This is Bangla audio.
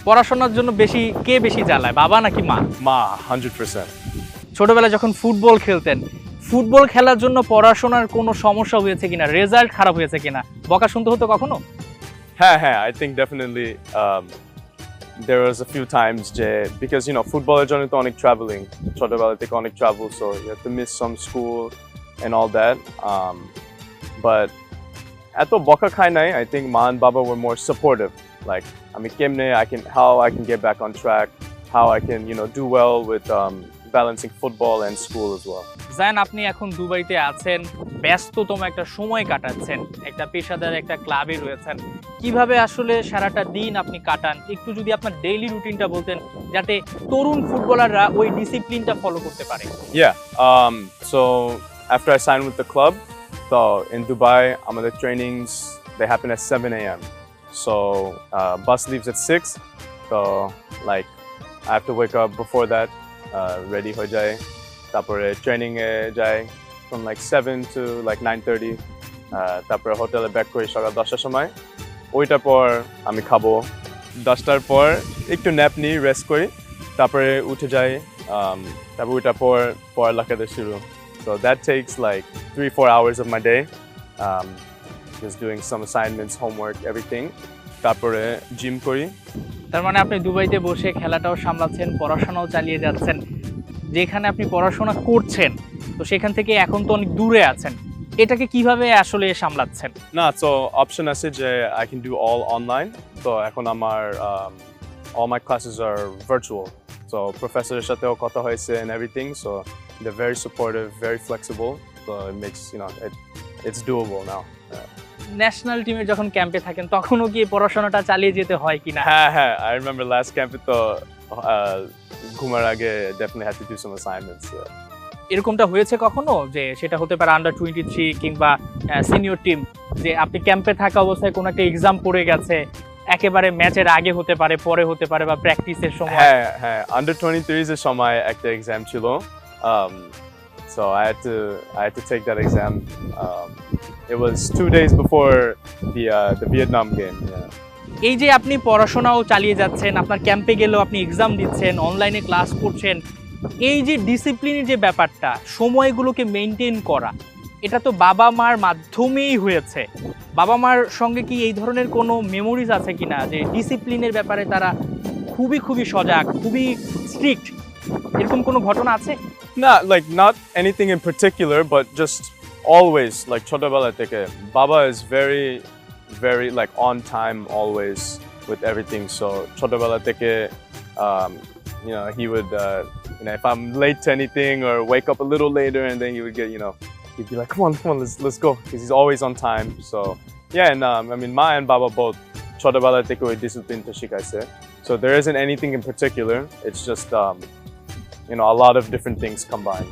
পড়াশোনার জন্য কে বেশি জ্বালায়, বাবা নাকি মা? Ma, 100%. ছোটবেলায় যখন ফুটবল খেলতেন, ফুটবল খেলার জন্য পড়াশোনার কোনো সমস্যা হয়েছে কিনা, রেজাল্ট খারাপ হয়েছে কিনা, বকা শুনতে হতো কখনো? হ্যাঁ, I think definitely there was a few times because footbalলের জন্য তো অনেক traveling, ছোটবেলা থেকে অনেক travel, so you have to miss some school and all that. But এত বকা খাই নাই. I think Ma and Baba were more supportive. Like, কেমনে how I can get back on track, how I can do well with balancing football and school as well. জান, আপনি এখন দুবাইতে আছেন, ব্যস্ততম একটা সময় কাটাচ্ছেন, একটা পেশাদার একটা ক্লাবে রয়েছেন। কিভাবে আসলে সারাটা দিন আপনি কাটান, একটু যদি আপনার ডেইলি রুটিনটা বলতেন, যাতে তরুণ ফুটবলাররা ওই ডিসিপ্লিনটা ফলো করতে পারে। Yeah. So after I signed with the club, so in Dubai, আমাদের trainings they happen at 7 a.m. So bus leaves at 6. So like I have to wake up before that, ready হয়ে যায়, তারপরে ট্রেনিং এ যাই from like 7 to like 9:30, তারপরে হোটেলে ব্যাক করি সকাল 10টার সময়। ওইটার পর আমি খাবো, 10টার পর একটু ন্যাপ নিই, রেস্ট করি, তারপরে উঠে যাই, তারপর ওইটার পর পড়ালেখাতে শুরু। So that takes like 3-4 hours of my day, just doing some assignments, homework, everything. তারপরে জিম করি। তার মানে আপনি দুবাইতে বসে খেলাটাও সামলাচ্ছেন, পড়াশোনাও চালিয়ে যাচ্ছেন। যেখানে আপনি পড়াশোনা করছেন, তো সেখান থেকে এখন তো অনেক দূরে আছেন, এটাকে কিভাবে আসলে সামলাচ্ছেন? না, so option আছে যে I can do all online. So এখন আমার all my classes are virtual. So professor সাথেও কথা হয়েছে and everything. So they're very supportive, very flexible. So it makes it's doable now. National টিমের যখন ক্যাম্পে থাকেন, তখনও কি পড়াশোনাটা চালিয়ে যেতে হয় কিনা? হ্যাঁ, I remember last camp তো ঘুমার আগে definitely had to do some assignments. এরকমটা হয়েছে কখনো যে সেটা হতে পারে আন্ডার 23 কিংবা সিনিয়র টিম, যে আপনি ক্যাম্পে থাকা অবস্থায় কোনো একটা এক্সাম পড়ে গেছে, একেবারে ম্যাচের আগে হতে পারে, পরে হতে পারে, বা প্র্যাকটিসের সময়? হ্যাঁ, আন্ডার 23 এর সময় একটা এক্সাম ছিল, so I had to take that exam. It was 2 days before the Vietnam game. এই যে আপনি পড়াশোনাও চালিয়ে যাচ্ছেন, আপনার ক্যাম্পে গেলেও আপনি এক্সাম দিচ্ছেন, অনলাইনে ক্লাস করছেন, এই যে ডিসিপ্লিনের যে ব্যাপারটা, সময়গুলোকে মেনটেন করা, এটা তো বাবা মার মাধ্যমেই হয়েছে। বাবা মার সঙ্গে কি এই ধরনের কোনো মেমোরিজ আছে কিনা, যে ডিসিপ্লিনের ব্যাপারে তারা খুবই সজাগ, খুবই স্ট্রিক্ট, এরকম কোনো ঘটনা আছে? Not anything in particular, but just always like ছোটবেলা থেকে Baba is very like on time always with everything. So ছোটবেলা থেকে he would if I'm late to anything or wake up a little later, and then he would get he'd be like, come on, let's go, because he's always on time. So yeah, and Ma and Baba both ছোটবেলা থেকে ওই ডিসিপ্লিনটা শিখাইছে. So there isn't anything in particular, it's just a lot of different things combined.